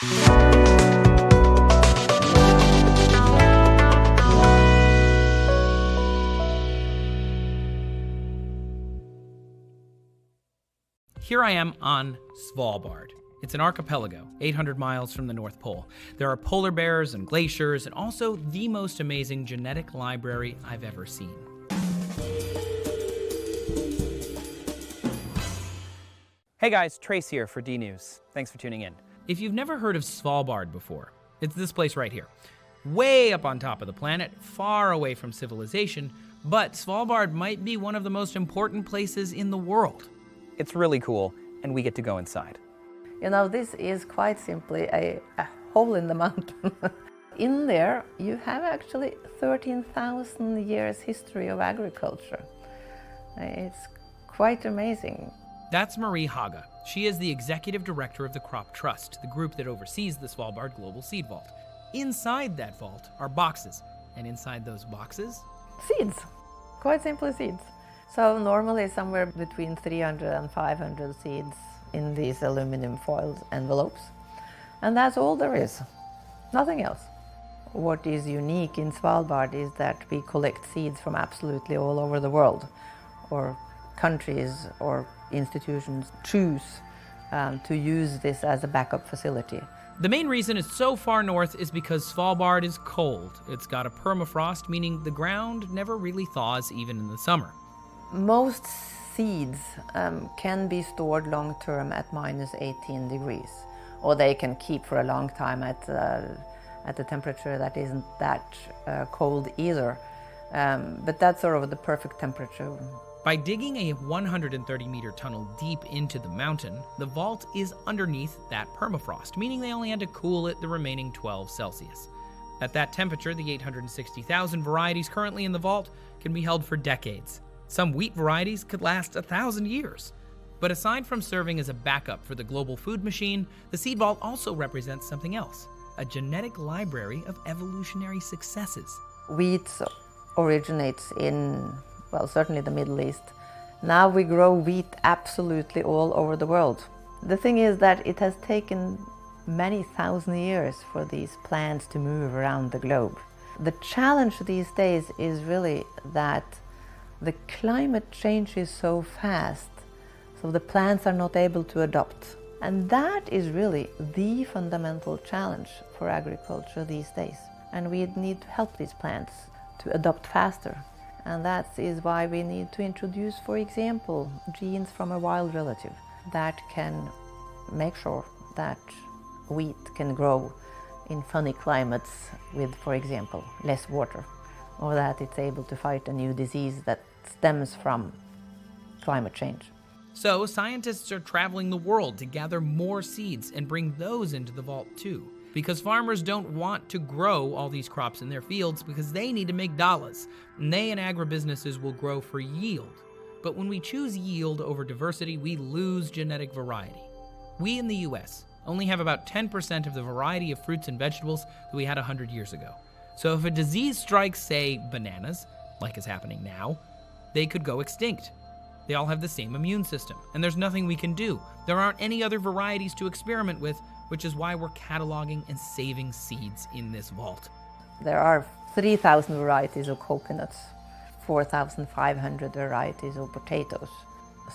Here I am on Svalbard. It's an archipelago, 800 miles from the North Pole. There are polar bears and glaciers, and also the most amazing genetic library I've ever seen. Hey guys, Trace here for D-News. Thanks for tuning in. If you've never heard of Svalbard before, it's this place right here. Way up on top of the planet, far away from civilization, but Svalbard might be one of the most important places in the world. It's really cool, and we get to go inside. You know, this is quite simply a hole in the mountain. In there, you have actually 13,000 years history of agriculture. It's quite amazing. That's Marie Haga. She is the executive director of the Crop Trust, the group that oversees the Svalbard Global Seed Vault. Inside that vault are boxes, and inside those boxes? Seeds. Quite simply seeds. So normally somewhere between 300 and 500 seeds in these aluminum foil envelopes. And that's all there is. Nothing else. What is unique in Svalbard is that we collect seeds from absolutely all over the world, or countries or institutions choose to use this as a backup facility. The main reason it's so far north is because Svalbard is cold. It's got a permafrost, meaning the ground never really thaws even in the summer. Most seeds can be stored long term at minus 18 degrees, or they can keep for a long time at a temperature that isn't that cold either. But that's sort of the perfect temperature. By digging a 130-meter tunnel deep into the mountain, the vault is underneath that permafrost, meaning they only had to cool it the remaining 12 Celsius. At that temperature, the 860,000 varieties currently in the vault can be held for decades. Some wheat varieties could last 1,000 years. But aside from serving as a backup for the global food machine, the seed vault also represents something else, a genetic library of evolutionary successes. Wheat originates in, well, certainly the Middle East. Now we grow wheat absolutely all over the world. The thing is that it has taken many thousand years for these plants to move around the globe. The challenge these days is really that the climate changes so fast, so the plants are not able to adapt. And that is really the fundamental challenge for agriculture these days. And we need to help these plants to adapt faster. And that is why we need to introduce, for example, genes from a wild relative that can make sure that wheat can grow in funny climates with, for example, less water, or that it's able to fight a new disease that stems from climate change. So scientists are traveling the world to gather more seeds and bring those into the vault too. Because farmers don't want to grow all these crops in their fields because they need to make dollars, and they and agribusinesses will grow for yield. But when we choose yield over diversity, we lose genetic variety. We in the US only have about 10% of the variety of fruits and vegetables that we had 100 years ago. So if a disease strikes, say, bananas, like is happening now, they could go extinct. They all have the same immune system, and there's nothing we can do. There aren't any other varieties to experiment with, which is why we're cataloging and saving seeds in this vault. There are 3,000 varieties of coconuts, 4,500 varieties of potatoes,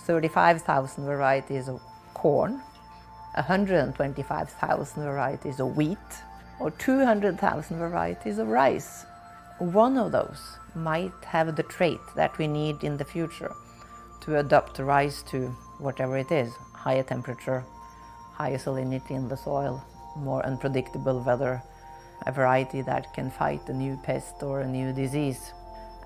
35,000 varieties of corn, 125,000 varieties of wheat, or 200,000 varieties of rice. One of those might have the trait that we need in the future to adapt rice to whatever it is, higher temperature, higher salinity in the soil, more unpredictable weather, a variety that can fight a new pest or a new disease.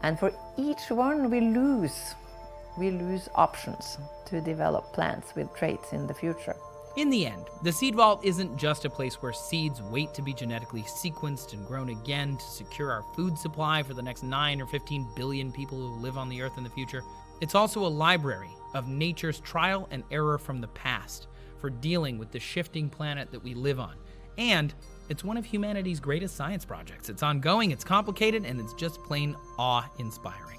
And for each one we lose options to develop plants with traits in the future. In the end, the seed vault isn't just a place where seeds wait to be genetically sequenced and grown again to secure our food supply for the next 9 or 15 billion people who live on the earth in the future. It's also a library of nature's trial and error from the past for dealing with the shifting planet that we live on. And it's one of humanity's greatest science projects. It's ongoing, it's complicated, and it's just plain awe-inspiring.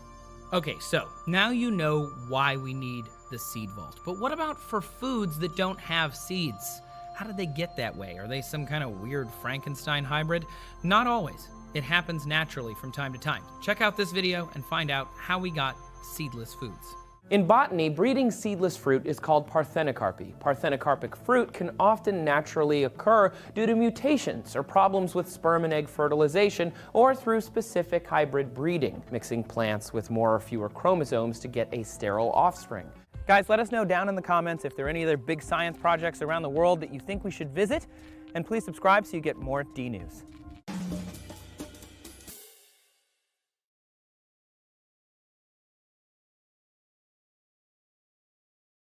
Okay, so now you know why we need the seed vault. But what about for foods that don't have seeds? how did they get that way? Are they some kind of weird Frankenstein hybrid? Not always. It happens naturally from time to time. Check out this video and find out how we got seedless foods. In botany, breeding seedless fruit is called parthenocarpy. Parthenocarpic fruit can often naturally occur due to mutations or problems with sperm and egg fertilization, or through specific hybrid breeding, mixing plants with more or fewer chromosomes to get a sterile offspring. Guys, let us know down in the comments if there are any other big science projects around the world that you think we should visit, and please subscribe so you get more D News.